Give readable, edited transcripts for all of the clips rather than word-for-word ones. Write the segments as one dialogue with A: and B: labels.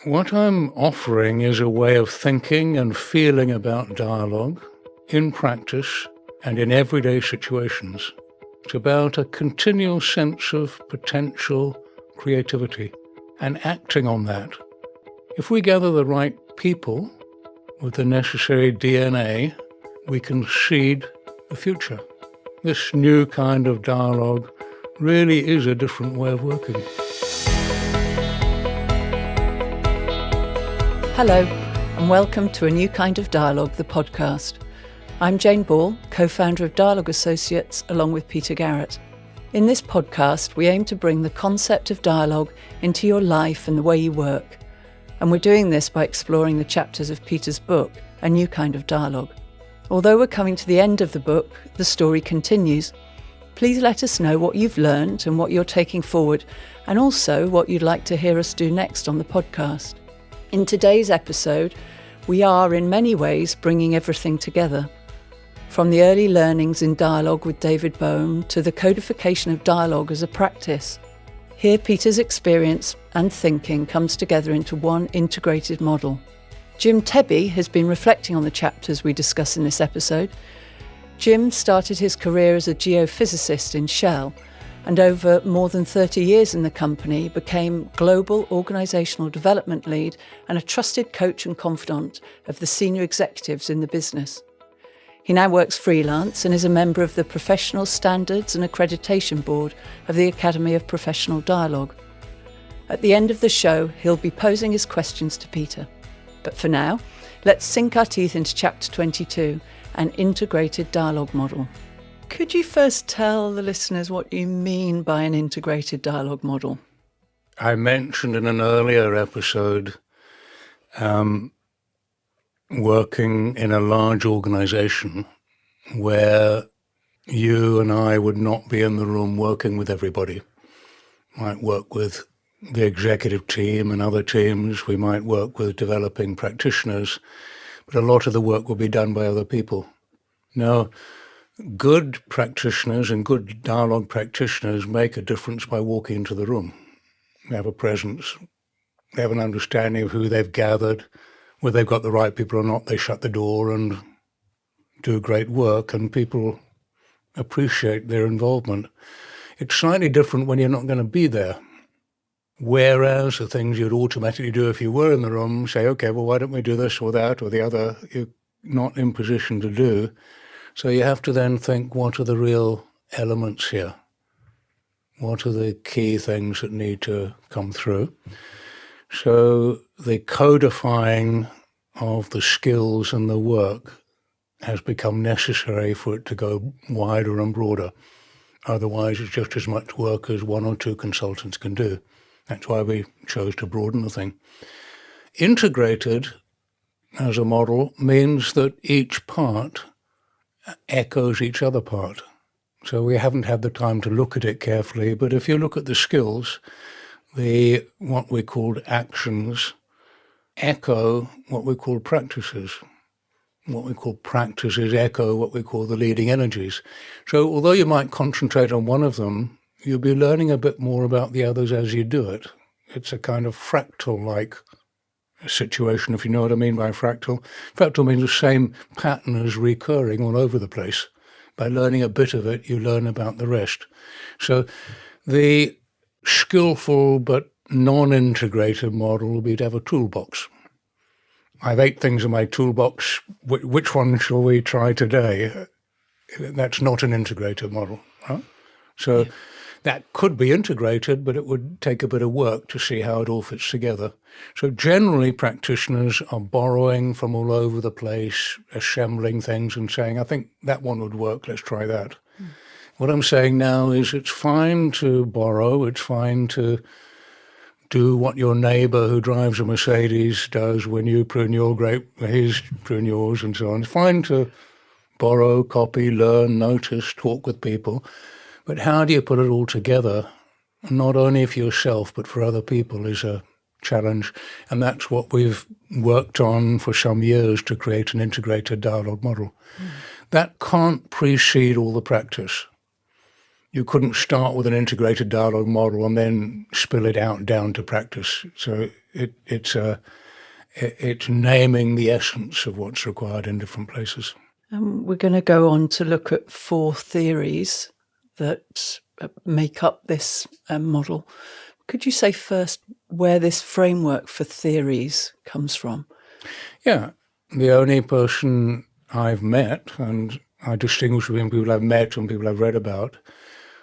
A: What I'm offering is a way of thinking and feeling about dialogue in practice and in everyday situations. It's about a continual sense of potential creativity and acting on that. If we gather the right people with the necessary DNA, we can seed the future. This new kind of dialogue really is a different way of working.
B: Hello, and welcome to A New Kind of Dialogue, the podcast. I'm Jane Ball, co-founder of Dialogue Associates, along with Peter Garrett. In this podcast, we aim to bring the concept of dialogue into your life and the way you work. And we're doing this by exploring the chapters of Peter's book, A New Kind of Dialogue. Although we're coming to the end of the book, the story continues. Please let us know what you've learned and what you're taking forward, and also what you'd like to hear us do next on the podcast. In today's episode, we are in many ways bringing everything together. From the early learnings in dialogue with David Bohm to the codification of dialogue as a practice. Here Peter's experience and thinking comes together into one integrated model. Jim Tebbe has been reflecting on the chapters we discuss in this episode. Jim started his career as a geophysicist in Shell, and over more than 30 years in the company became global organisational development lead and a trusted coach and confidant of the senior executives in the business. He now works freelance and is a member of the Professional Standards and Accreditation Board of the Academy of Professional Dialogue. At the end of the show, he'll be posing his questions to Peter. But for now, let's sink our teeth into Chapter 22, an integrated dialogue model. Could you first tell the listeners what you mean by an integrated dialogue model?
A: I mentioned in an earlier episode working in a large organization where you and I would not be in the room working with everybody. Might work with the executive team and other teams. We might work with developing practitioners, but a lot of the work will be done by other people. Now, good practitioners and good dialogue practitioners make a difference by walking into the room. They have a presence. They have an understanding of who they've gathered, whether they've got the right people or not. They shut the door and do great work, and people appreciate their involvement. It's slightly different when you're not going to be there. Whereas the things you'd automatically do if you were in the room, say, okay, well, why don't we do this or that or the other, you're not in position to do. So you have to then think, what are the real elements here? What are the key things that need to come through? So the codifying of the skills and the work has become necessary for it to go wider and broader. Otherwise, it's just as much work as one or two consultants can do. That's why we chose to broaden the thing. Integrated as a model means that each part echoes each other part. So we haven't had the time to look at it carefully, but if you look at the skills, what we called actions echo what we call practices. What we call practices echo what we call the leading energies. So although you might concentrate on one of them, you'll be learning a bit more about the others as you do it. It's a kind of fractal-like situation, if you know what I mean by fractal. Fractal means the same pattern is recurring all over the place. By learning a bit of it, you learn about the rest. So the skillful but non-integrated model will be to have a toolbox. I have 8 things in my toolbox. Which one shall we try today? That's not an integrated model. Huh? So that could be integrated, but it would take a bit of work to see how it all fits together. So generally, practitioners are borrowing from all over the place, assembling things and saying, I think that one would work, let's try that. What I'm saying now is it's fine to borrow, it's fine to do what your neighbour who drives a Mercedes does when you prune your grape, his prune yours and so on. It's fine to borrow, copy, learn, notice, talk with people. But how do you put it all together, not only for yourself, but for other people, is a challenge. And that's what we've worked on for some years to create an integrated dialogue model. That can't precede all the practice. you couldn't start with an integrated dialogue model and then spill it out down to practice. So it's naming the essence of what's required in different places.
B: We're going to go on to look at 4 theories that make up this model. Could you say first where this framework for theories comes from?
A: Yeah, the only person I've met, and I distinguish between people I've met and people I've read about,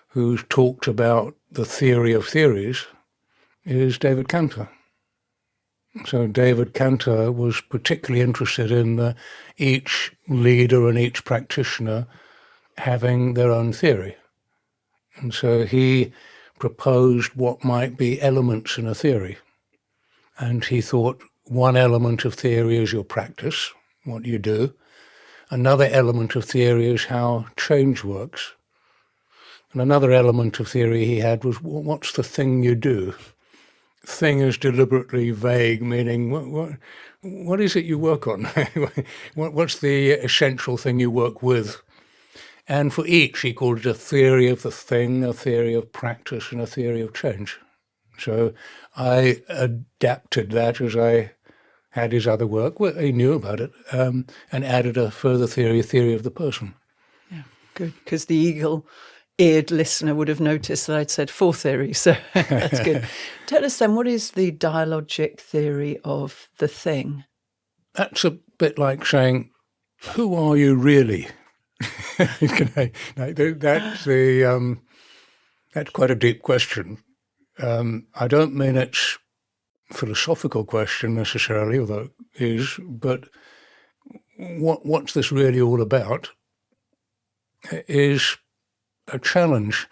A: who's talked about the theory of theories, is David Cantor. So David Cantor was particularly interested in each leader and each practitioner having their own theory. And so he proposed what might be elements in a theory. And he thought one element of theory is your practice, what you do. Another element of theory is how change works. And another element of theory he had was what's the thing you do? Thing is deliberately vague, meaning what is it you work on? What's the essential thing you work with? And for each, he called it a theory of the thing, a theory of practice, and a theory of change. So I adapted that as I had his other work. Well, he knew about it, and added a further theory, a theory of the person.
B: Yeah, good, because the eagle-eared listener would have noticed that I'd said 4 theories, so that's good. Tell us then, what is the dialogic theory of the thing?
A: That's a bit like saying, who are you really? That's quite a deep question. I don't mean it's a philosophical question necessarily, although it is, but what's this really all about is a challenge.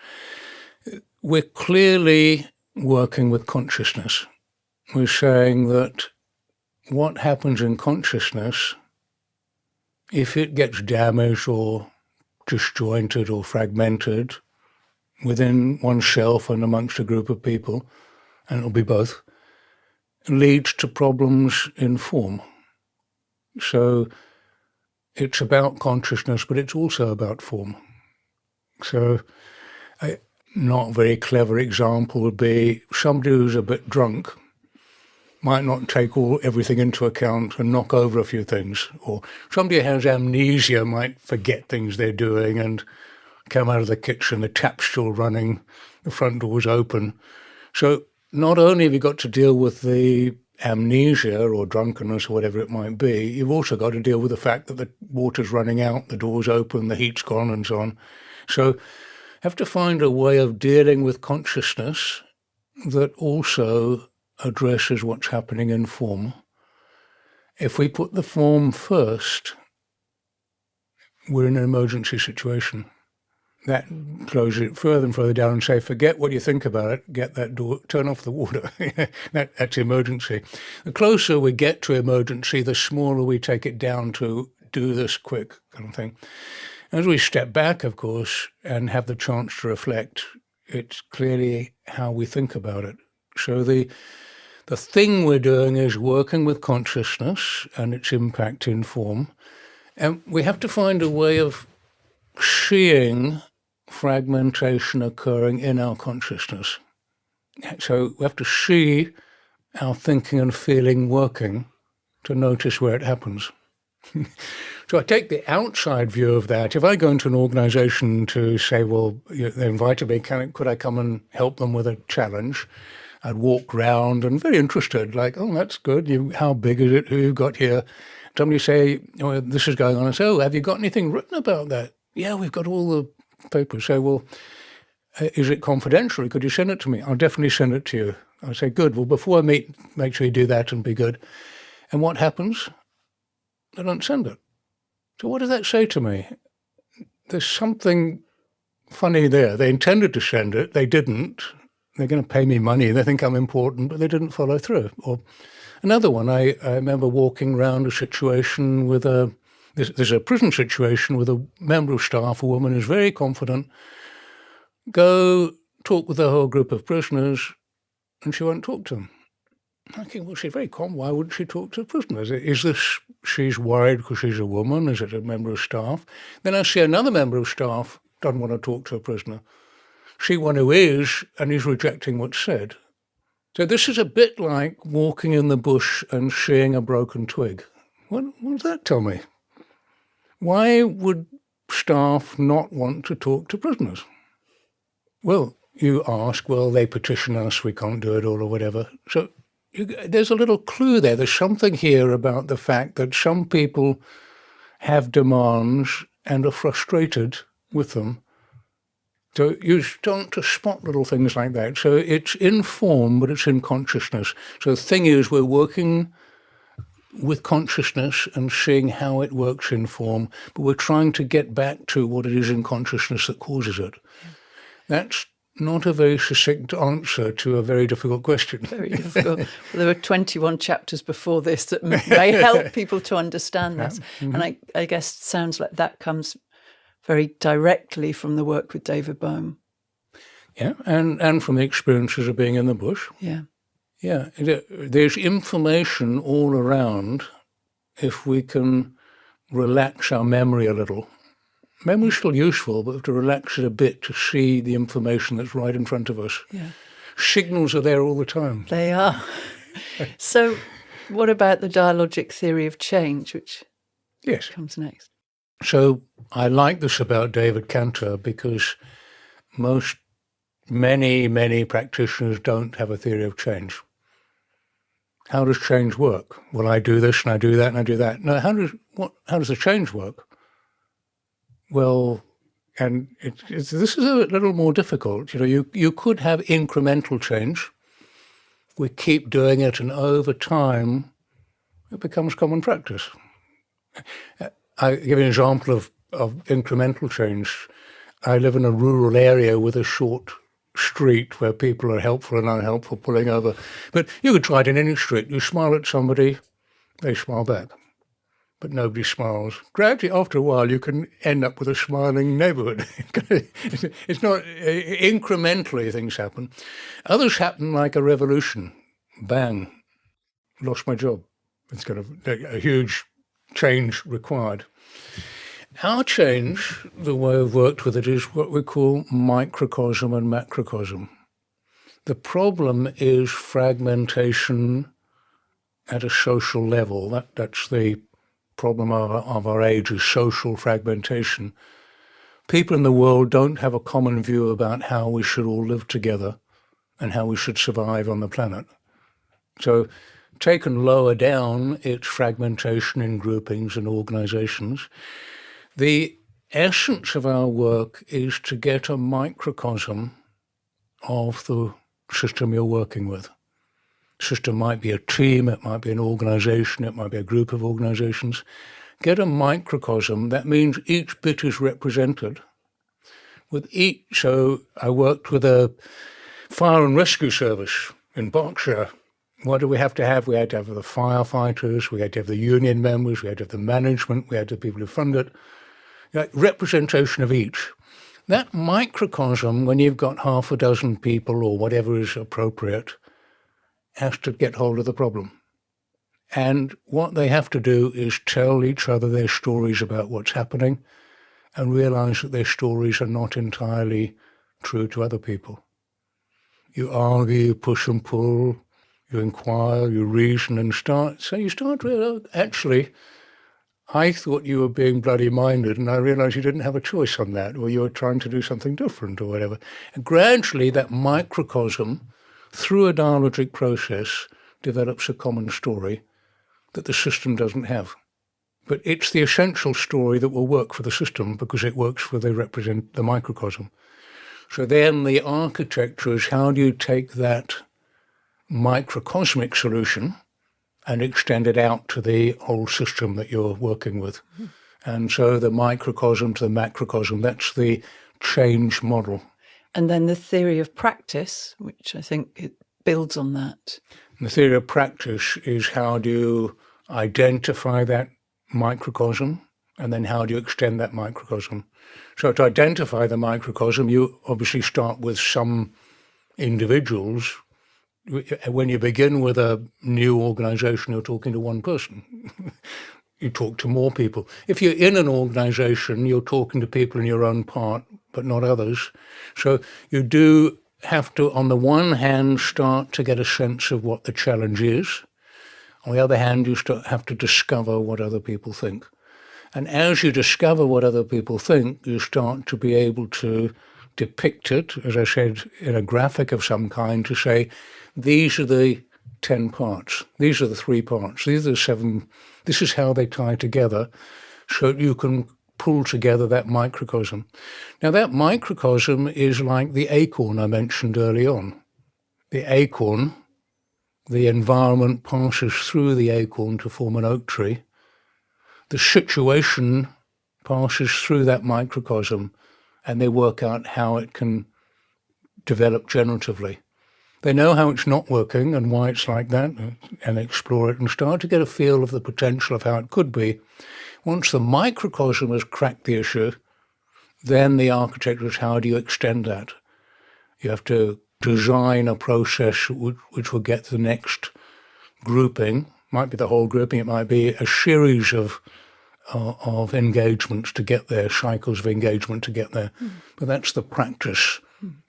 A: We're clearly working with consciousness. We're saying that what happens in consciousness, if it gets damaged or disjointed or fragmented within oneself and amongst a group of people, and it'll be both, leads to problems in form. So it's about consciousness, but it's also about form. So a not very clever example would be somebody who's a bit drunk might not take everything into account and knock over a few things. Or somebody who has amnesia might forget things they're doing and come out of the kitchen, the tap's still running, the front door's open. So not only have you got to deal with the amnesia or drunkenness or whatever it might be, you've also got to deal with the fact that the water's running out, the door's open, the heat's gone and so on. So have to find a way of dealing with consciousness that also addresses what's happening in form. If we put the form first, we're in an emergency situation. That closes it further and further down and say, forget what you think about it, get that door, turn off the water. That's emergency. The closer we get to emergency, the smaller we take it down to do this quick kind of thing. As we step back, of course, and have the chance to reflect, it's clearly how we think about it. So the thing we're doing is working with consciousness and its impact in form. And we have to find a way of seeing fragmentation occurring in our consciousness. So we have to see our thinking and feeling working to notice where it happens. So I take the outside view of that. If I go into an organization to say, well, they invited me, could I come and help them with a challenge? I'd walk round and very interested, like, oh, that's good. How big is it? Who you've got here? Somebody say, oh, this is going on. I say, oh, have you got anything written about that? Yeah, we've got all the papers. Say, well, is it confidential? Could you send it to me? I'll definitely send it to you. I say, good. Well, before I meet, make sure you do that and be good. And what happens? They don't send it. So what does that say to me? There's something funny there. They intended to send it. They didn't. They're going to pay me money. They think I'm important, but they didn't follow through. Or another one, I remember walking around a situation with there's a prison situation with a member of staff, a woman who's very confident, go talk with the whole group of prisoners, and she won't talk to them. I think, well, she's very calm. Why wouldn't she talk to the prisoners? Is this she's worried because she's a woman? Is it a member of staff? Then I see another member of staff doesn't want to talk to a prisoner. see one who is and is rejecting what's said. So this is a bit like walking in the bush and seeing a broken twig. What does that tell me? Why would staff not want to talk to prisoners? Well, you ask, well, they petition us, we can't do it all or whatever. So there's a little clue there. There's something here about the fact that some people have demands and are frustrated with them. So you start to spot little things like that. So it's in form, but it's in consciousness. So the thing is, we're working with consciousness and seeing how it works in form, but we're trying to get back to what it is in consciousness that causes it. That's not a very succinct answer to a very difficult question.
B: Very difficult. Well, there were 21 chapters before this that may help people to understand this. Mm-hmm. And I guess it sounds like that comes very directly from the work with David Bohm.
A: Yeah, and from the experiences of being in the bush.
B: Yeah.
A: Yeah, there's information all around if we can relax our memory a little. Memory's still useful, but we have to relax it a bit to see the information that's right in front of us.
B: Yeah.
A: Signals are there all the time.
B: They are. So what about the dialogic theory of change, which comes next?
A: So I like this about David Cantor because many practitioners don't have a theory of change. How does change work? Well, I do this and I do that and I do that. No, how does the change work? Well, and this is a little more difficult. You could have incremental change. We keep doing it, and over time, it becomes common practice. I give you an example of incremental change. I live in a rural area with a short street where people are helpful and unhelpful pulling over. But you could try it in any street. You smile at somebody, they smile back. But nobody smiles. Gradually, after a while, you can end up with a smiling neighborhood. It's not incrementally things happen. Others happen like a revolution. Bang, lost my job. It's kind of a huge change required. Our change, the way I've worked with it, is what we call microcosm and macrocosm. The problem is fragmentation at a social level. That's the problem of our age, is social fragmentation. People in the world don't have a common view about how we should all live together and how we should survive on the planet. So taken lower down, it's fragmentation in groupings and organizations. The essence of our work is to get a microcosm of the system you're working with. System might be a team, it might be an organization, it might be a group of organizations. Get a microcosm. That means each bit is represented. So I worked with a fire and rescue service in Berkshire. What do we have to have? We had to have the firefighters, we had to have the union members, we had to have the management, we had to have people who fund it. Representation of each. That microcosm, when you've got half a dozen people or whatever is appropriate, has to get hold of the problem. And what they have to do is tell each other their stories about what's happening and realize that their stories are not entirely true to other people. You argue, you push and pull, you inquire, you reason and you start realizing, actually, I thought you were being bloody minded and I realized you didn't have a choice on that, or you were trying to do something different or whatever. And gradually that microcosm, through a dialogic process, develops a common story that the system doesn't have. But it's the essential story that will work for the system because it works for the microcosm. So then the architecture is, how do you take that microcosmic solution and extend it out to the whole system that you're working with? Mm-hmm. And so the microcosm to the macrocosm, that's the change model.
B: And then the theory of practice, which I think it builds on that.
A: And the theory of practice is, how do you identify that microcosm, and then how do you extend that microcosm? So to identify the microcosm, you obviously start with some individuals. When you begin with a new organization, you're talking to one person. You talk to more people. If you're in an organization, you're talking to people in your own part but not others. So you do have to, on the one hand, start to get a sense of what the challenge is. On the other hand, you have to discover what other people think. And as you discover what other people think, you start to be able to depict it, as I said, in a graphic of some kind, to say, these are the 10 parts, these are the 3 parts, these are the 7, this is how they tie together, so you can pull together that microcosm. Now that microcosm is like the acorn I mentioned early on. The acorn, the environment passes through the acorn to form an oak tree. The situation passes through that microcosm, and they work out how it can develop generatively. They know how it's not working and why it's like that, and explore it and start to get a feel of the potential of how it could be. Once the microcosm has cracked the issue, then the architecture is how do you extend that? You have to design a process which will get the next grouping. Might be the whole grouping, it might be a series of engagements to get there, cycles of engagement to get there. But that's the practice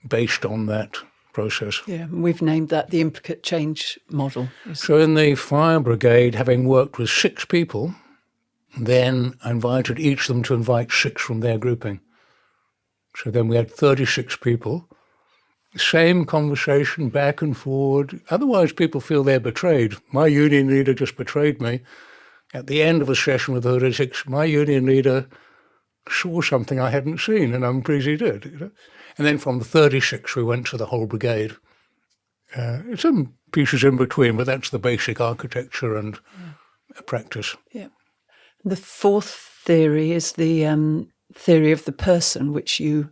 A: based on that process.
B: Yeah, we've named that the implicate change model.
A: So in the fire brigade, having worked with 6 people, then I invited each of them to invite 6 from their grouping. So then we had 36 people, same conversation back and forward. Otherwise people feel they're betrayed. My union leader just betrayed me. At the end of a session with 36, my union leader saw something I hadn't seen, and I'm pleased he did. You know? And then from the 36, we went to the whole brigade. Some pieces in between, but that's the basic architecture and practice.
B: Yeah. The 4th theory is the theory of the person, which you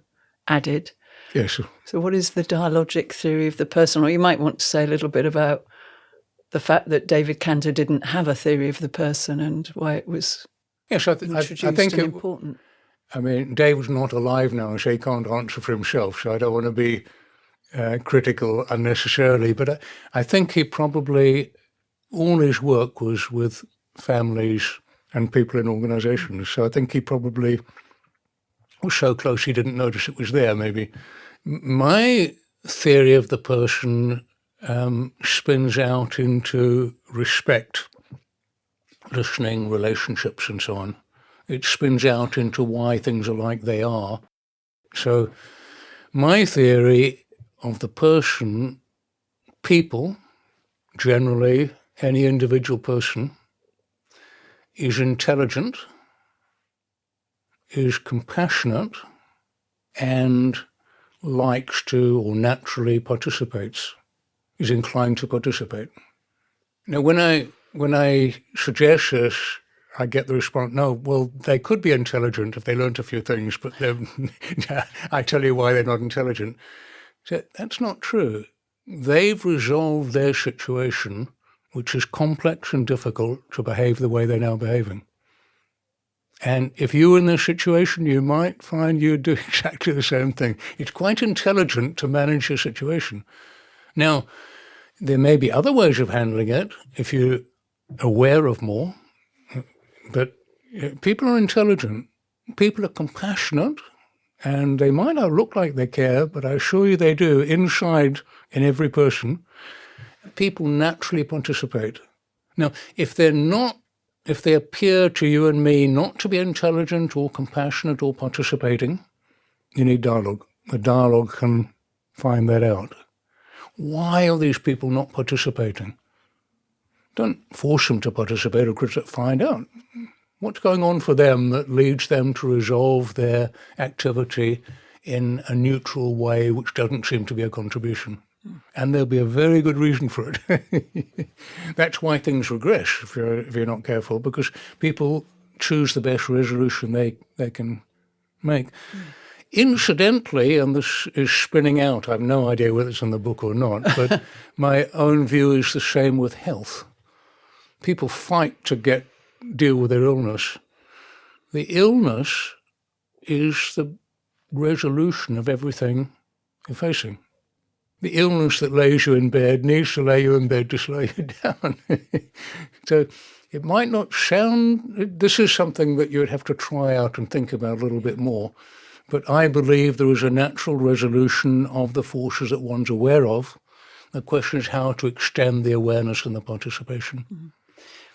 B: added.
A: Yes.
B: So what is the dialogic theory of the person? Or you might want to say a little bit about the fact that David Cantor didn't have a theory of the person and why it was introduced
A: I think
B: and important.
A: I mean, David's not alive now, so he can't answer for himself, so I don't want to be critical unnecessarily, but I think he probably, all his work was with families and people in organizations, so I think he probably was so close he didn't notice it was there, maybe. My theory of the person spins out into respect, listening, relationships, and so on. It spins out into why things are like they are. So my theory of the person, people, generally any individual person, is intelligent, is compassionate, and likes to or naturally participates, is inclined to participate. Now, when I suggest this, I get the response, no, well, they could be intelligent if they learnt a few things, but I tell you why they're not intelligent. So that's not true. They've resolved their situation, which is complex and difficult, to behave the way they're now behaving. And if you were in this situation, you might find you'd do exactly the same thing. It's quite intelligent to manage your situation. Now, there may be other ways of handling it if you're aware of more, but people are intelligent. People are compassionate, and they might not look like they care, but I assure you they do. Inside, in every person, people naturally participate. Now, if they appear to you and me not to be intelligent or compassionate or participating, you need dialogue. A dialogue can find that out. Why are these people not participating? Don't force them to participate or find out what's going on for them that leads them to resolve their activity in a neutral way which doesn't seem to be a contribution. And there'll be a very good reason for it. That's why things regress if you're not careful, because people choose the best resolution they can make. Incidentally, and this is spinning out, I have no idea whether it's in the book or not, but my own view is the same with health. People fight to deal with their illness. The illness is the resolution of everything you're facing. The illness that lays you in bed needs to lay you in bed to slow you down. So it might not sound, this is something that you'd have to try out and think about a little bit more, But I believe there is a natural resolution of the forces that one's aware of. The question is how to extend the awareness and the participation.
B: Mm-hmm.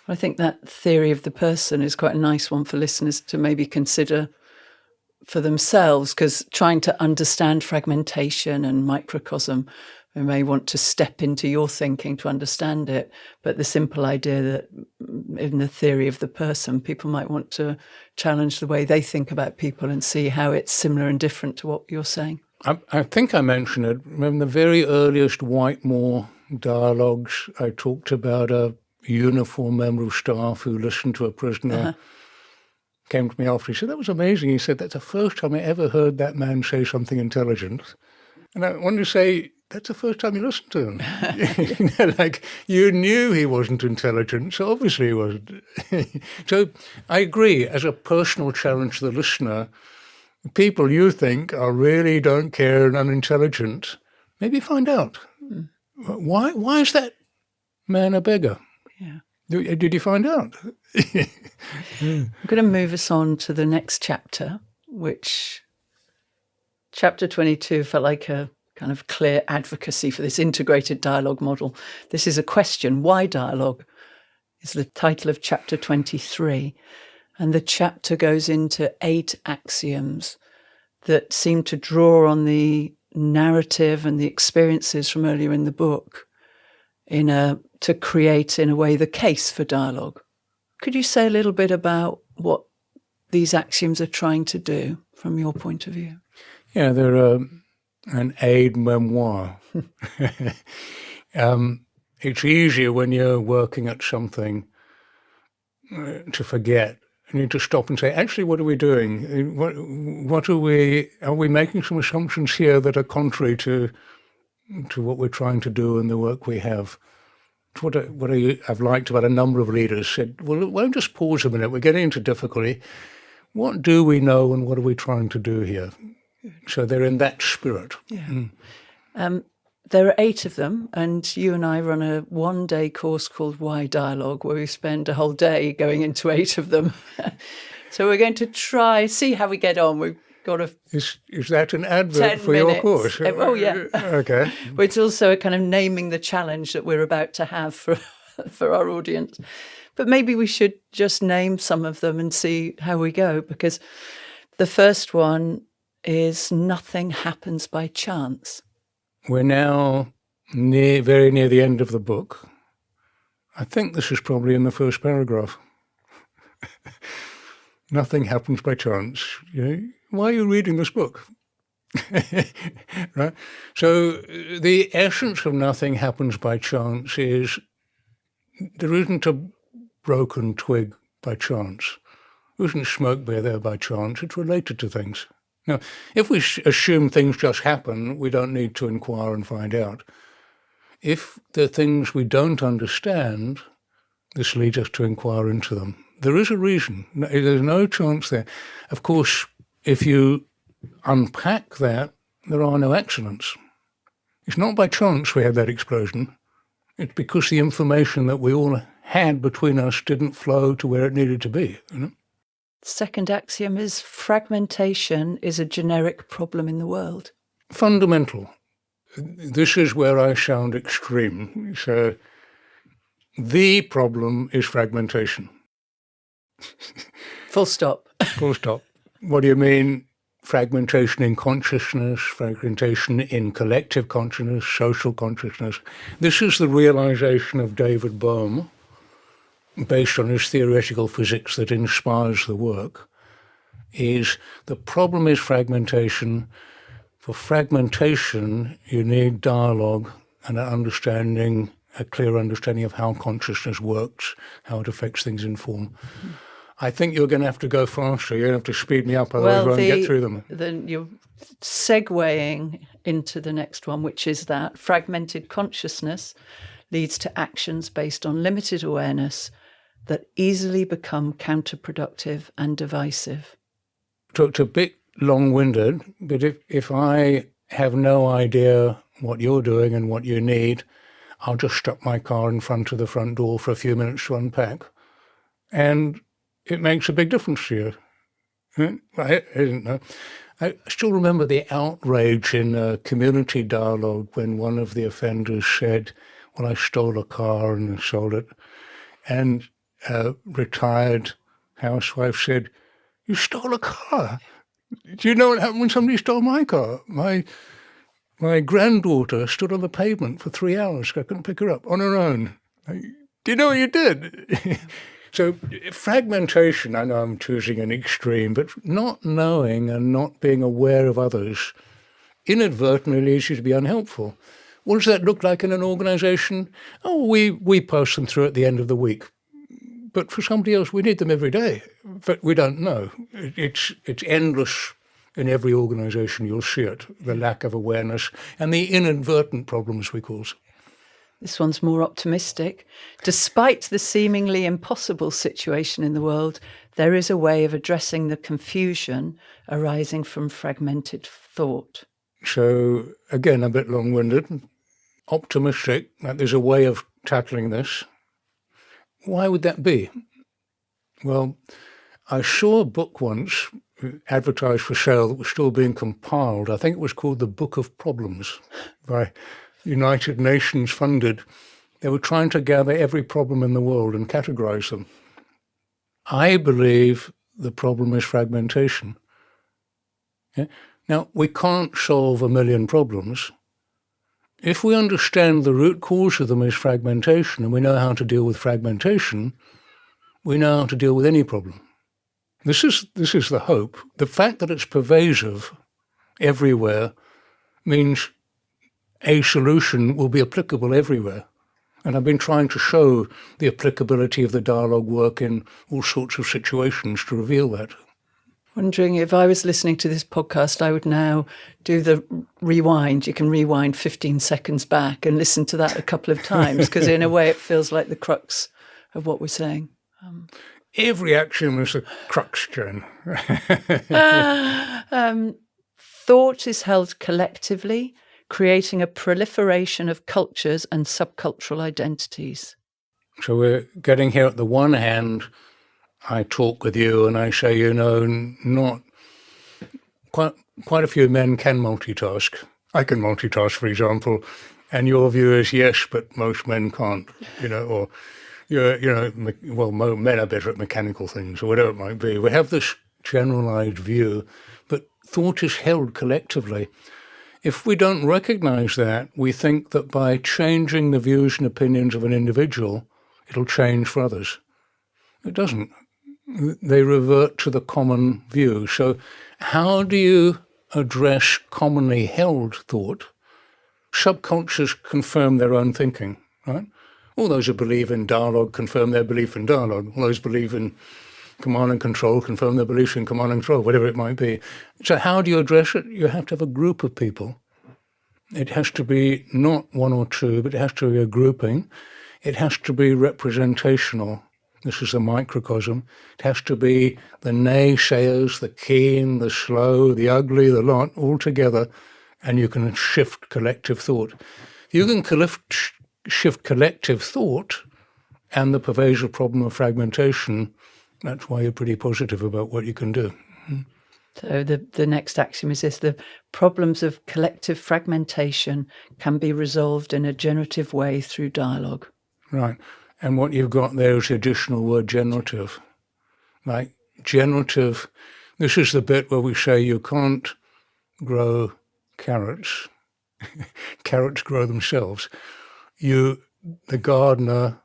B: I think that theory of the person is quite a nice one for listeners to maybe consider for themselves, because trying to understand fragmentation and microcosm, we may want to step into your thinking to understand it. But the simple idea that in the theory of the person, people might want to challenge the way they think about people and see how it's similar and different to what you're saying.
A: I think I mentioned it. In the very earliest Whitemore dialogues, I talked about a uniformed member of staff who listened to a prisoner, came to me after. He said, that was amazing. He said, that's the first time I ever heard that man say something intelligent. And I wanted to say, that's the first time you listened to him. Like, you knew he wasn't intelligent, so obviously he wasn't. So I agree, as a personal challenge to the listener, people you think are really don't care and unintelligent, maybe find out. Why is that man a beggar?
B: Yeah.
A: Did you find out?
B: I'm going to move us on to the next chapter, which chapter 22 felt like a kind of clear advocacy for this integrated dialogue model. This is a question. Why dialogue is the title of chapter 23. And the chapter goes into 8 axioms that seem to draw on the narrative and the experiences from earlier in the book to create, in a way, the case for dialogue. Could you say a little bit about what these axioms are trying to do from your point of view?
A: Yeah, they're an aid memoir. It's easier when you're working at something to forget. You need to stop and say, actually, what are we doing? What are we making some assumptions here that are contrary to what we're trying to do and the work we have? I've liked about a number of leaders said, well, why don't just pause a minute? We're getting into difficulty. What do we know and what are we trying to do here? So they're in that spirit.
B: Yeah. There are 8 of them, and you and I run a one-day course called Why Dialogue, where we spend a whole day going into 8 of them. So we're going to see how we get on. We've got a...
A: Is that an advert for your course?
B: Oh, yeah.
A: Okay.
B: But it's also a kind of naming the challenge that we're about to have for our audience. But maybe we should just name some of them and see how we go, because the first one is nothing happens by chance.
A: We're now very near the end of the book. I think this is probably in the first paragraph. Nothing happens by chance. Why are you reading this book? Right? So the essence of nothing happens by chance is there isn't a broken twig by chance. There isn't smoke there by chance. It's related to things. Now, if we assume things just happen, we don't need to inquire and find out. If there are things we don't understand, this leads us to inquire into them. There is a reason. There's no chance there. Of course, if you unpack that, there are no accidents. It's not by chance we had that explosion. It's because the information that we all had between us didn't flow to where it needed to be.
B: Second axiom is fragmentation is a generic problem in the world.
A: Fundamental. This is where I sound extreme. So the problem is fragmentation.
B: Full stop.
A: Full stop. What do you mean? Fragmentation in consciousness, fragmentation in collective consciousness, social consciousness. This is the realization of David Bohm, based on his theoretical physics that inspires the work, is the problem is fragmentation. For fragmentation, you need dialogue and a clear understanding of how consciousness works, how it affects things in form. Mm-hmm. I think you're going to have to go faster. You're going to have to speed me up, otherwise we won't get through them.
B: Then you're segueing into the next one, which is that fragmented consciousness leads to actions based on limited awareness that easily become counterproductive and divisive.
A: It's a bit long-winded, but if I have no idea what you're doing and what you need, I'll just stop my car in front of the front door for a few minutes to unpack. And it makes a big difference to you. I don't know. I still remember the outrage in a community dialogue when one of the offenders said, well, I stole a car and sold it. And a retired housewife said, you stole a car? Do you know what happened when somebody stole my car? My granddaughter stood on the pavement for 3 hours. I couldn't pick her up on her own. Do you know what you did? So fragmentation, I know I'm choosing an extreme, but not knowing and not being aware of others inadvertently leads you to be unhelpful. What does that look like in an organization? Oh, we post them through at the end of the week. But for somebody else, we need them every day. But we don't know. It's endless in every organization. You'll see it, the lack of awareness and the inadvertent problems we cause.
B: This one's more optimistic. Despite the seemingly impossible situation in the world, there is a way of addressing the confusion arising from fragmented thought.
A: So, again, a bit long-winded. Optimistic, that there's a way of tackling this. Why would that be? Well, I saw a book once advertised for sale that was still being compiled. I think it was called The Book of Problems by United Nations funded. They were trying to gather every problem in the world and categorize them. I believe the problem is fragmentation. Yeah? Now, we can't solve 1 million problems. If we understand the root cause of them is fragmentation, and we know how to deal with fragmentation, we know how to deal with any problem. This is the hope. The fact that it's pervasive everywhere means a solution will be applicable everywhere. And I've been trying to show the applicability of the dialogue work in all sorts of situations to reveal that.
B: Wondering if I was listening to this podcast, I would now do the rewind. You can rewind 15 seconds back and listen to that a couple of times, because in a way it feels like the crux of what we're saying.
A: Every axiom is a crux, Jen.
B: Thought is held collectively, creating a proliferation of cultures and subcultural identities.
A: So we're getting here at the one hand, I talk with you and I say, not quite a few men can multitask. I can multitask, for example, and your view is yes, but most men can't, or men are better at mechanical things or whatever it might be. We have this generalized view, but thought is held collectively. If we don't recognize that, we think that by changing the views and opinions of an individual, it'll change for others. It doesn't. They revert to the common view. So how do you address commonly held thought? Subcultures confirm their own thinking, right? All those who believe in dialogue confirm their belief in dialogue. All those who believe in command and control confirm their beliefs in command and control, whatever it might be. So how do you address it? You have to have a group of people. It has to be not one or two, but it has to be a grouping. It has to be representational. This is a microcosm. It has to be the naysayers, the keen, the slow, the ugly, the lot, all together, and you can shift collective thought. You can shift collective thought and the pervasive problem of fragmentation. That's why you're pretty positive about what you can do.
B: So the next axiom is this: the problems of collective fragmentation can be resolved in a generative way through dialogue.
A: Right. And what you've got there is the additional word generative. Like generative, this is the bit where we say you can't grow carrots. Carrots grow themselves. The gardener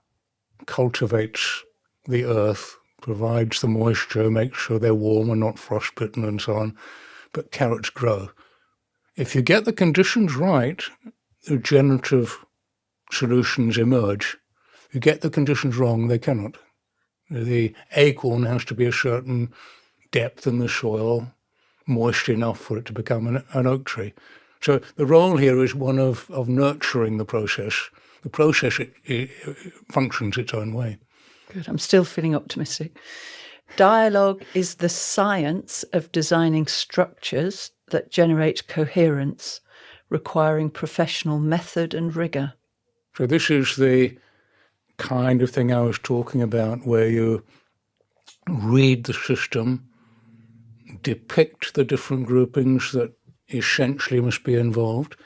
A: cultivates the earth, provides the moisture, makes sure they're warm and not frostbitten and so on. But carrots grow. If you get the conditions right, the generative solutions emerge. If you get the conditions wrong, they cannot. The acorn has to be a certain depth in the soil, moist enough for it to become an oak tree. So the role here is one of nurturing the process. The process it functions its own way.
B: Good. I'm still feeling optimistic. Dialogue is the science of designing structures that generate coherence, requiring professional method and rigor.
A: So this is the kind of thing I was talking about, where you read the system, depict the different groupings that essentially must be involved.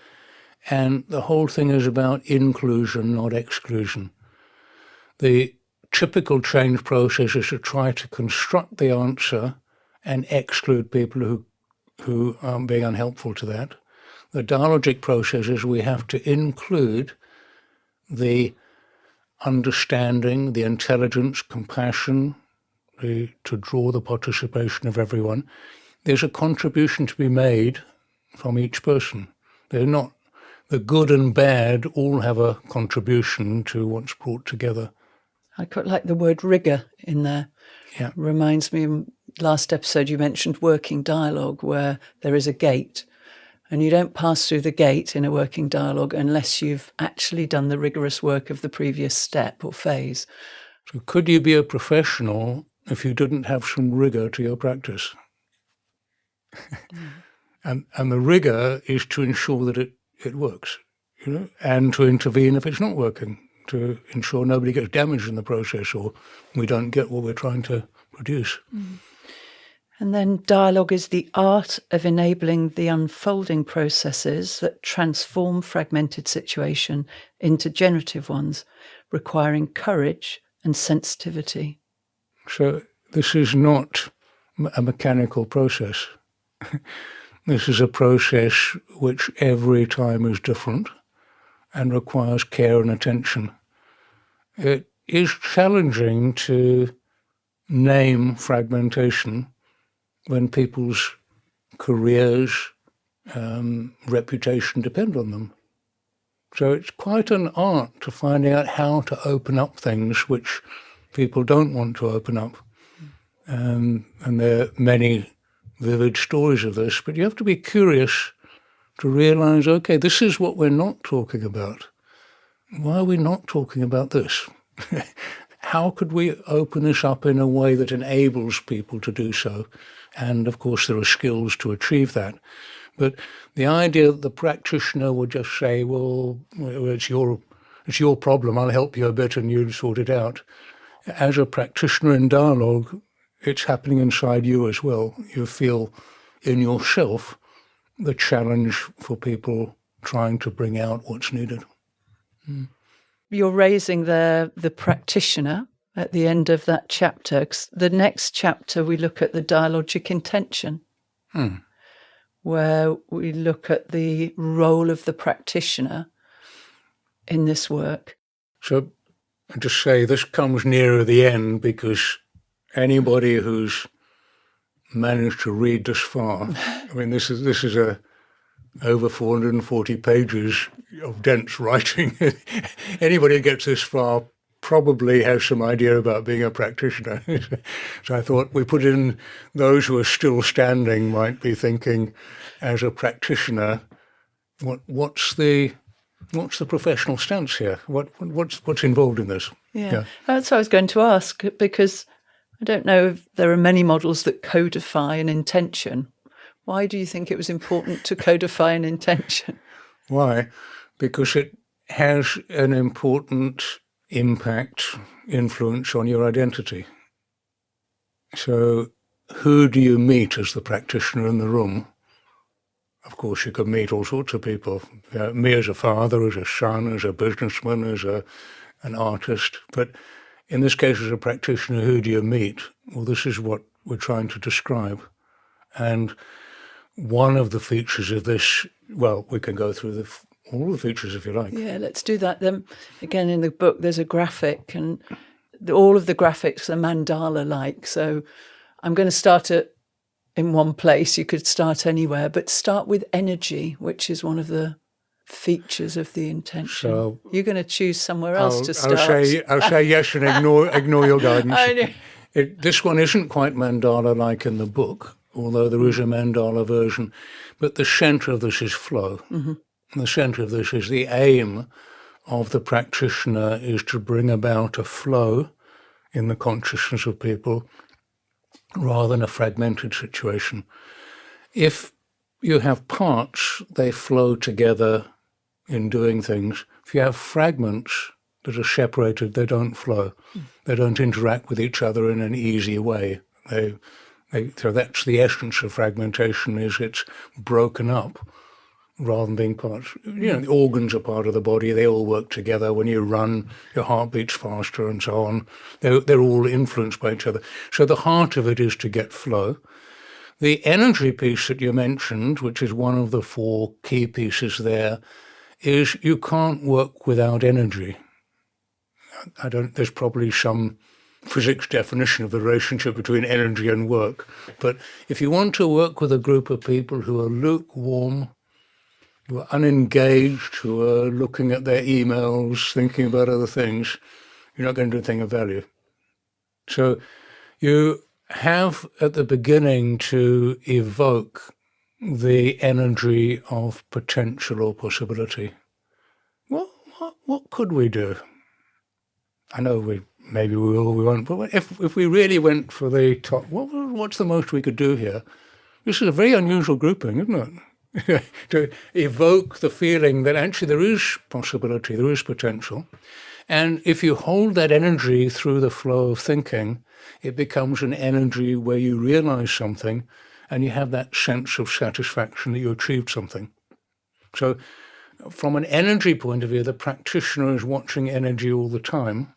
A: And the whole thing is about inclusion, not exclusion. The typical change process is to try to construct the answer and exclude people who are being unhelpful to that. The dialogic process is we have to include the understanding, the intelligence, compassion, to draw the participation of everyone. There's a contribution to be made from each person. They're not, the good and bad all have a contribution to what's brought together.
B: I quite like the word rigour in there.
A: Yeah.
B: Reminds me, last episode you mentioned working dialogue, where there is a gate, and you don't pass through the gate in a working dialogue unless you've actually done the rigorous work of the previous step or phase.
A: So could you be a professional if you didn't have some rigour to your practice? And the rigour is to ensure that it works, and to intervene if it's not working, to ensure nobody gets damaged in the process or we don't get what we're trying to produce.
B: Mm. And then dialogue is the art of enabling the unfolding processes that transform fragmented situation into generative ones, requiring courage and sensitivity.
A: So this is not a mechanical process. This is a process which every time is different and requires care and attention. It is challenging to name fragmentation when people's careers, reputation depend on them. So it's quite an art to finding out how to open up things which people don't want to open up. And there are many vivid stories of this, but you have to be curious to realize, okay, this is what we're not talking about. Why are we not talking about this? How could we open this up in a way that enables people to do so? And of course, there are skills to achieve that. But the idea that the practitioner would just say, well, it's your problem, I'll help you a bit and you sort it out. As a practitioner in dialogue, it's happening inside you as well. You feel in yourself the challenge for people trying to bring out what's needed. Mm.
B: You're raising the practitioner at the end of that chapter. The next chapter, we look at the dialogic intention, where we look at the role of the practitioner in this work. So
A: I just say this comes nearer the end because anybody who's managed to read this far, I mean, this is over 440 pages of dense writing. Anybody who gets this far probably has some idea about being a practitioner. So I thought we put in those who are still standing might be thinking, as a practitioner, what's the professional stance here? What's involved in this?
B: Yeah, that's what I was going to ask, because I don't know if there are many models that codify an intention. Why do you think it was important to codify an intention?
A: Why? Because it has an important impact, influence on your identity. So who do you meet as the practitioner in the room? Of course, you could meet all sorts of people. Me as a father, as a son, as a businessman, as an artist. But in this case, as a practitioner, who do you meet? Well, this is what we're trying to describe. And one of the features of this, well, we can go through all the features if you like.
B: Yeah, let's do that. Then again, in the book, there's a graphic, and all of the graphics are mandala-like. So I'm going to start in one place. You could start anywhere, but start with energy, which is one of the features of the intention. So you're going to choose somewhere else to start.
A: I'll say yes and ignore your guidance. I know. This one isn't quite mandala-like in the book, although there is a mandala version. But the centre of this is flow. Mm-hmm. The centre of this is the aim of the practitioner is to bring about a flow in the consciousness of people rather than a fragmented situation. If you have parts, they flow together in doing things. If you have fragments that are separated, they don't flow. They don't interact with each other in an easy way. They So that's the essence of fragmentation, is it's broken up rather than being part. The organs are part of the body. They all work together. When you run, your heart beats faster and so on. They're all influenced by each other. So the heart of it is to get flow. The energy piece that you mentioned, which is one of the 4 key pieces there, is you can't work without energy. There's probably some physics definition of the relationship between energy and work. But if you want to work with a group of people who are lukewarm, who are unengaged, who are looking at their emails, thinking about other things, you're not going to do anything of value. So you have at the beginning to evoke the energy of potential or possibility. What could we do? I know maybe we will, we won't, but if we really went for the top, what's the most we could do here? This is a very unusual grouping, isn't it? To evoke the feeling that actually there is possibility, there is potential. And if you hold that energy through the flow of thinking, it becomes an energy where you realize something and you have that sense of satisfaction that you achieved something. So from an energy point of view, the practitioner is watching energy all the time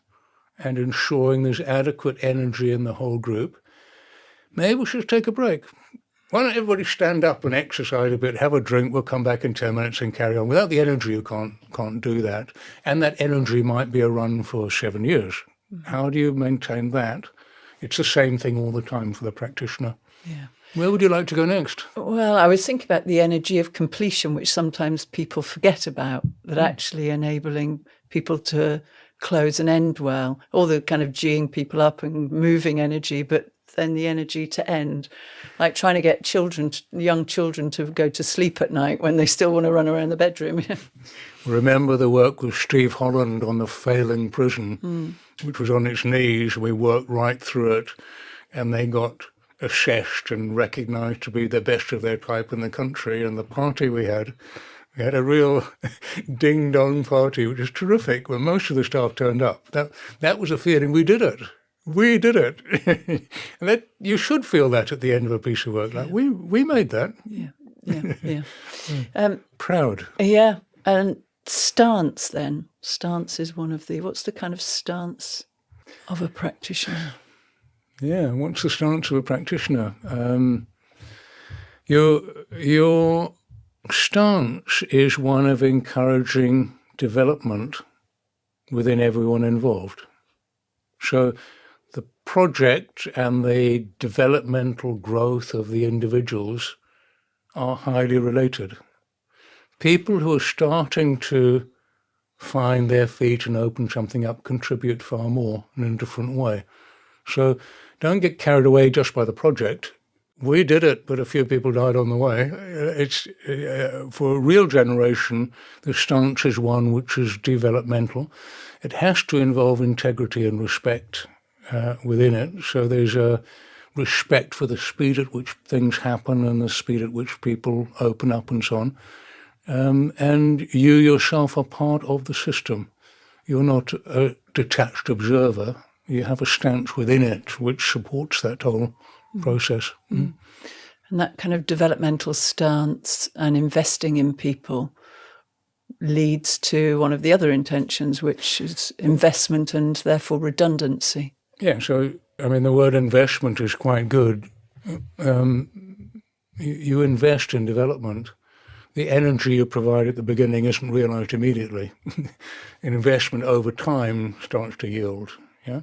A: and ensuring there's adequate energy in the whole group. Maybe we should take a break. Why don't everybody stand up and exercise a bit, have a drink, we'll come back in 10 minutes and carry on. Without the energy, you can't do that. And that energy might be a run for 7 years. How do you maintain that? It's the same thing all the time for the practitioner.
B: Yeah.
A: Where would you like to go next?
B: Well, I was thinking about the energy of completion, which sometimes people forget about, that actually enabling people to close and end well, all the kind of geeing people up and moving energy, but then the energy to end, like trying to get young children to go to sleep at night when they still want to run around the bedroom.
A: Remember the work with Steve Holland on the failing prison, which was on its knees. We worked right through it, and they got assessed and recognised to be the best of their type in the country. And the party we had a real ding-dong party, which is terrific, when most of the staff turned up. That was a feeling, we did it. We did it. And that, you should feel that at the end of a piece of work. Like, we made that.
B: Yeah.
A: Proud.
B: Yeah. And stance then. Stance is one of the, what's the kind of stance of a practitioner?
A: Yeah, what's the stance of a practitioner? Your stance is one of encouraging development within everyone involved. So the project and the developmental growth of the individuals are highly related. People who are starting to find their feet and open something up contribute far more in a different way. So don't get carried away just by the project. We did it, but a few people died on the way. It's for a real generation, the stance is one which is developmental. It has to involve integrity and respect within it. So there's a respect for the speed at which things happen and the speed at which people open up and so on. And you yourself are part of the system. You're not a detached observer. You have a stance within it which supports that whole process.
B: And that kind of developmental stance and investing in people leads to one of the other intentions, which is investment and therefore redundancy.
A: Yeah, so, I mean, the word investment is quite good. You invest in development. The energy you provide at the beginning isn't realized immediately. An investment over time starts to yield. Yeah.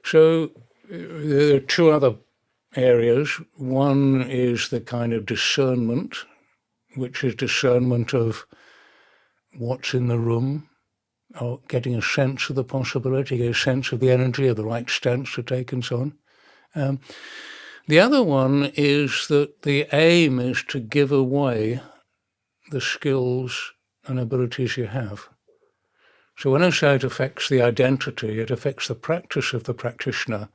A: So there are 2 other areas. One is the kind of discernment, which is discernment of what's in the room, or getting a sense of the possibility, a sense of the energy, of the right stance to take and so on. The other one is that the aim is to give away the skills and abilities you have. So when I say it affects the identity, it affects the practice of the practitioner,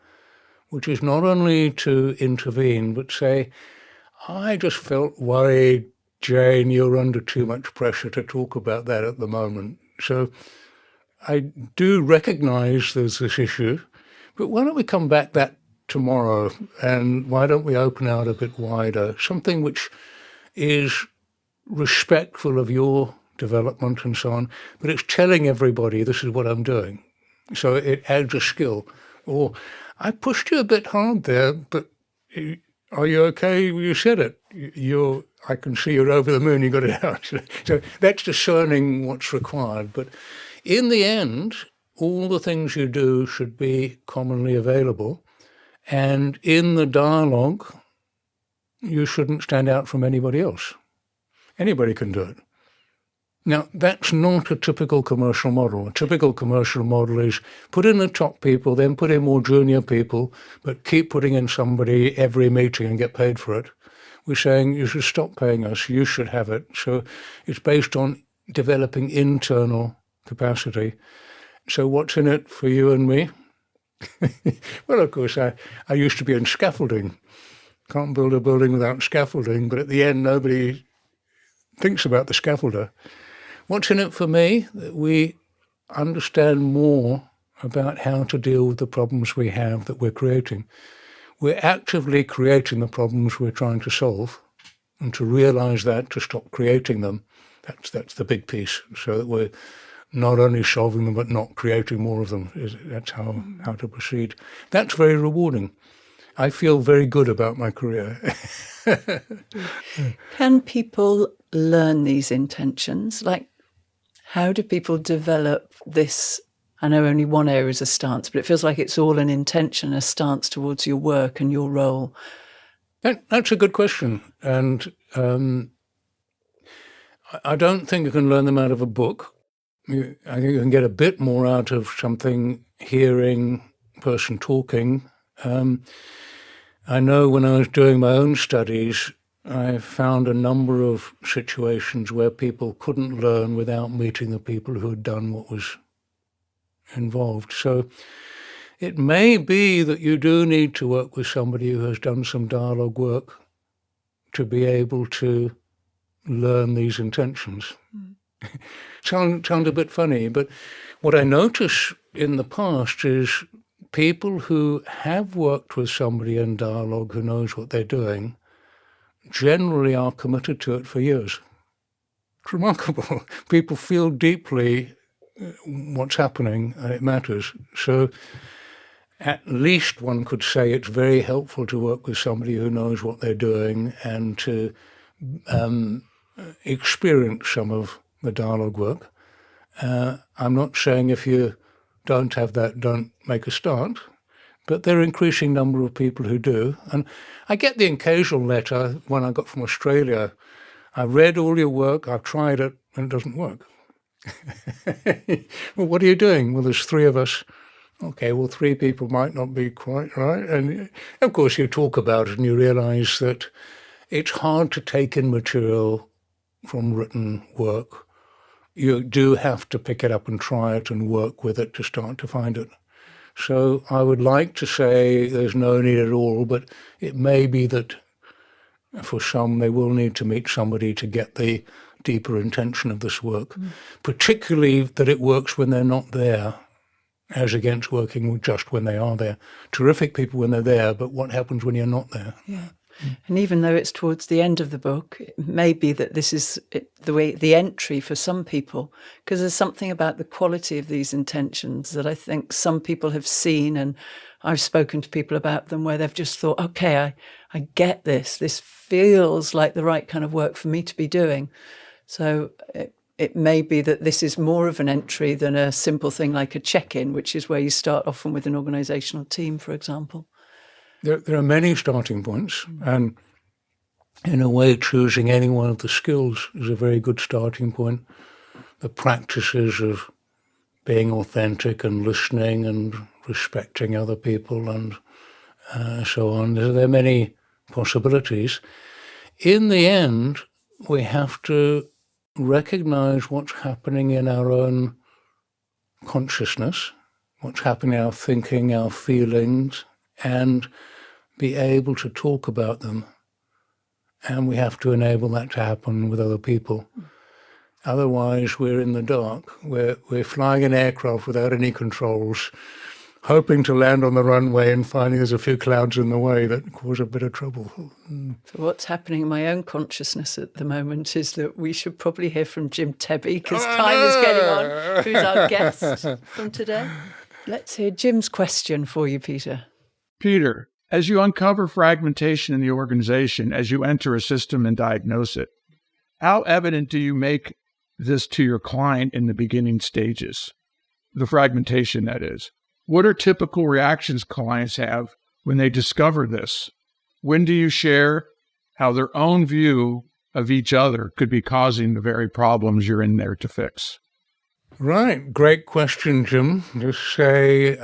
A: which is not only to intervene, but say, I just felt worried, Jane, you're under too much pressure to talk about that at the moment. So I do recognize there's this issue, but why don't we come back tomorrow, and why don't we open out a bit wider? Something which is respectful of your development and so on, but it's telling everybody this is what I'm doing. So it adds a skill. Or, I pushed you a bit hard there, but are you okay? You said it. I can see you're over the moon, you got it out. So that's discerning what's required. But in the end, all the things you do should be commonly available. And in the dialogue, you shouldn't stand out from anybody else. Anybody can do it. Now, that's not a typical commercial model. A typical commercial model is put in the top people, then put in more junior people, but keep putting in somebody every meeting and get paid for it. We're saying you should stop paying us, you should have it. So it's based on developing internal capacity. So what's in it for you and me? Well, of course, I used to be in scaffolding. Can't build a building without scaffolding, but at the end, nobody thinks about the scaffolder. What's in it for me? That we understand more about how to deal with the problems we have that we're creating. We're actively creating the problems we're trying to solve, and to realize that, to stop creating them, that's the big piece, so that we're not only solving them but not creating more of them. That's how to proceed. That's very rewarding. I feel very good about my career.
B: Can people learn these intentions? Like, how do people develop this? I know only one area is a stance, but it feels like it's all an intention, a stance towards your work and your role.
A: That's a good question. And I don't think you can learn them out of a book. I think you can get a bit more out of something, hearing, person talking. I know when I was doing my own studies, I found a number of situations where people couldn't learn without meeting the people who had done what was involved. So it may be that you do need to work with somebody who has done some dialogue work to be able to learn these intentions. Sound a bit funny, but what I notice in the past is people who have worked with somebody in dialogue who knows what they're doing generally are committed to it for years. It's remarkable. People feel deeply what's happening and it matters. So at least one could say it's very helpful to work with somebody who knows what they're doing and to experience some of the dialogue work. I'm not saying if you don't have that, don't make a start, but there are an increasing number of people who do. And I get the occasional letter, one I got from Australia, I read all your work, I've tried it, and it doesn't work. Well, what are you doing? Well, there's 3 of us. Okay, well, 3 people might not be quite right. And of course, you talk about it and you realize that it's hard to take in material from written work. You do have to pick it up and try it and work with it to start to find it. So I would like to say there's no need at all, but it may be that for some they will need to meet somebody to get the deeper intention of this work, particularly that it works when they're not there, as against working just when they are there. Terrific people when they're there, but what happens when you're not there?
B: Yeah. And even though it's towards the end of the book, it may be that this is the entry for some people, because there's something about the quality of these intentions that I think some people have seen, and I've spoken to people about them where they've just thought, okay, I get this. This feels like the right kind of work for me to be doing. So it may be that this is more of an entry than a simple thing like a check-in, which is where you start often with an organisational team, for example.
A: There are many starting points, and in a way choosing any one of the skills is a very good starting point. The practices of being authentic and listening and respecting other people and so on. There are many possibilities. In the end, we have to recognize what's happening in our own consciousness, what's happening in our thinking, our feelings, and be able to talk about them. And we have to enable that to happen with other people. Otherwise, we're in the dark. We're flying an aircraft without any controls, hoping to land on the runway and finding there's a few clouds in the way that cause a bit of trouble.
B: So what's happening in my own consciousness at the moment is that we should probably hear from Jim Tebbe, because time is getting on, who's our guest from today. Let's hear Jim's question for you, Peter.
C: Peter, as you uncover fragmentation in the organization, as you enter a system and diagnose it, how evident do you make this to your client in the beginning stages? The fragmentation, that is. What are typical reactions clients have when they discover this? When do you share how their own view of each other could be causing the very problems you're in there to fix?
A: Right. Great question, Jim. Just say,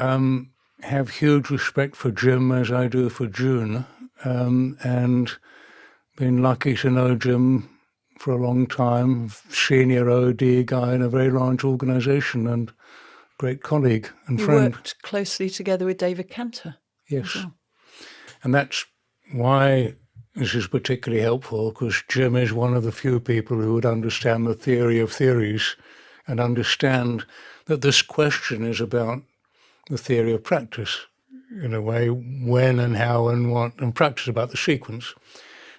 A: have huge respect for Jim as I do for June, and been lucky to know Jim for a long time, senior OD guy in a very large organization and great colleague and friend.
B: You worked closely together with David Cantor.
A: Yes.
B: Well.
A: And that's why this is particularly helpful, because Jim is one of the few people who would understand the theory of theories and understand that this question is about the theory of practice, in a way, when and how and what, and practice about the sequence.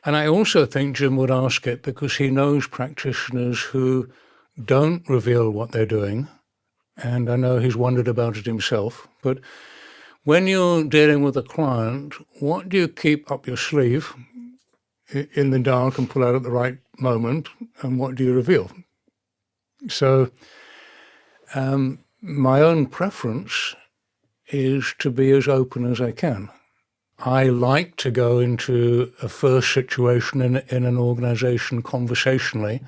A: And I also think Jim would ask it because he knows practitioners who don't reveal what they're doing, and I know he's wondered about it himself. But when you're dealing with a client, what do you keep up your sleeve in the dark and pull out at the right moment, and what do you reveal? So my own preference is to be as open as I can. I like to go into a first situation in an organization conversationally,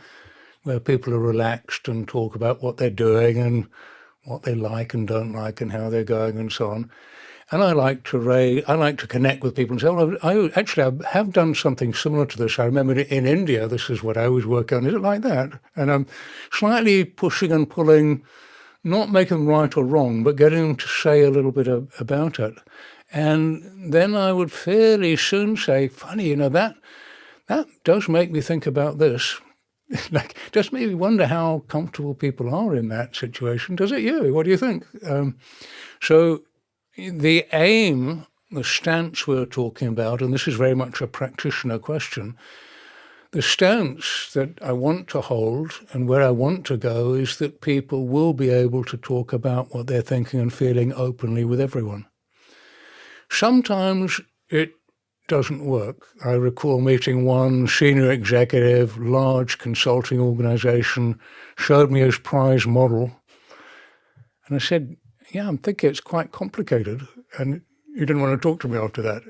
A: where people are relaxed and talk about what they're doing and what they like and don't like and how they're going and so on. And I like to connect with people and say, well, I have done something similar to this. I remember in India, this is what I was working on. Is it like that? And I'm slightly pushing and pulling, not making them right or wrong, but getting them to say a little bit about it. And then I would fairly soon say, funny, that does make me think about this. Like, just maybe wonder how comfortable people are in that situation. Does it you? What do you think? So the aim, the stance we're talking about, and this is very much a practitioner question, the stance that I want to hold and where I want to go is that people will be able to talk about what they're thinking and feeling openly with everyone. Sometimes it doesn't work. I recall meeting one senior executive, large consulting organization, showed me his prize model. And I said, yeah, I'm thinking it's quite complicated. And he didn't want to talk to me after that.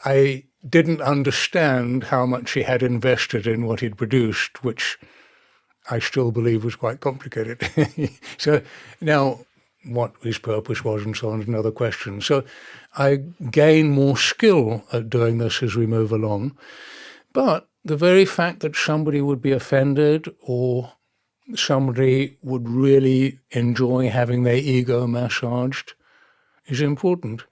A: I didn't understand how much he had invested in what he'd produced, which I still believe was quite complicated. So now, what his purpose was and so on is another question. So I gain more skill at doing this as we move along. But the very fact that somebody would be offended or somebody would really enjoy having their ego massaged is important.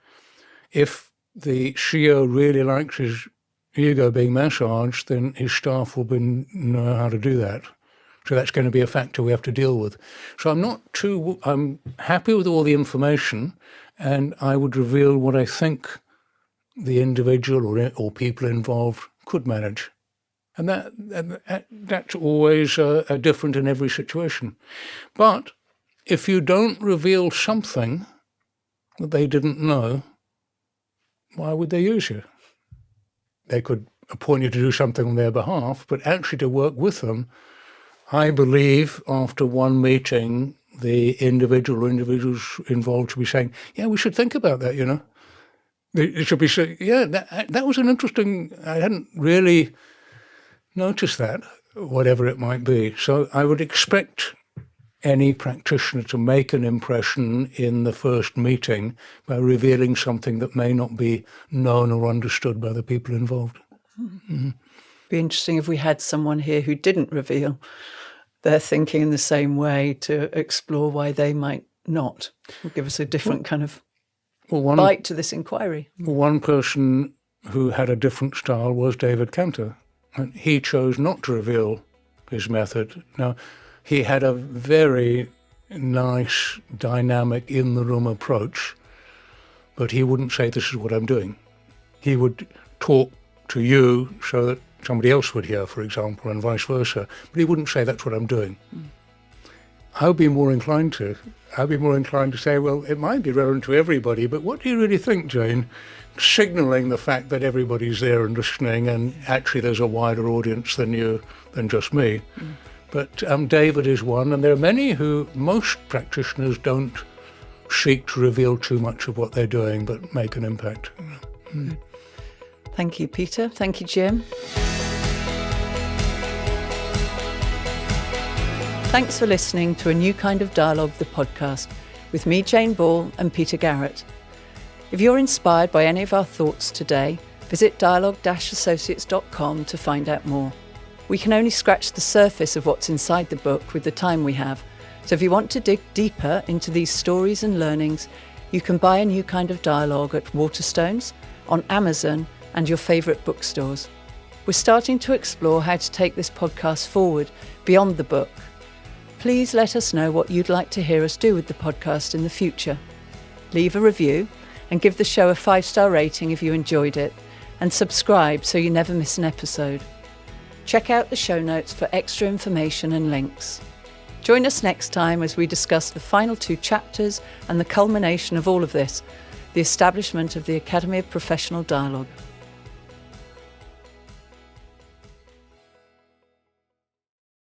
A: If the CEO really likes his ego being massaged, then his staff will know how to do that. So that's going to be a factor we have to deal with. So I'm happy with all the information, and I would reveal what I think the individual or people involved could manage. And that's always different in every situation. But if you don't reveal something that they didn't know, why would they use you? They could appoint you to do something on their behalf, but actually to work with them, I believe after one meeting, the individual or individuals involved should be saying, yeah, we should think about that, It should be saying, yeah, that was an interesting, I hadn't really noticed that, whatever it might be. So I would expect any practitioner to make an impression in the first meeting by revealing something that may not be known or understood by the people involved. Mm-hmm.
B: Be interesting if we had someone here who didn't reveal their thinking in the same way to explore why they might not. It'll give us a different kind of bite to this inquiry.
A: One person who had a different style was David Cantor. And he chose not to reveal his method. Now, he had a very nice, dynamic, in-the-room approach, but he wouldn't say, this is what I'm doing. He would talk to you so that somebody else would hear, for example, and vice versa, but he wouldn't say, that's what I'm doing. I'd be more inclined to say, well, it might be relevant to everybody, but what do you really think, Jane? Signalling the fact that everybody's there and listening, and actually there's a wider audience than just me. But David is one, and there are many who, most practitioners don't seek to reveal too much of what they're doing, but make an impact.
B: Thank you, Peter. Thank you, Jim. Thanks for listening to A New Kind of Dialogue, the podcast, with me, Jane Ball, and Peter Garrett. If you're inspired by any of our thoughts today, visit dialogue-associates.com to find out more. We can only scratch the surface of what's inside the book with the time we have, so if you want to dig deeper into these stories and learnings, you can buy A New Kind of Dialogue at Waterstones, on Amazon, and your favourite bookstores. We're starting to explore how to take this podcast forward beyond the book. Please let us know what you'd like to hear us do with the podcast in the future. Leave a review and give the show a 5-star rating if you enjoyed it, and subscribe so you never miss an episode. Check out the show notes for extra information and links. Join us next time as we discuss the final 2 chapters and the culmination of all of this, the establishment of the Academy of Professional Dialogue.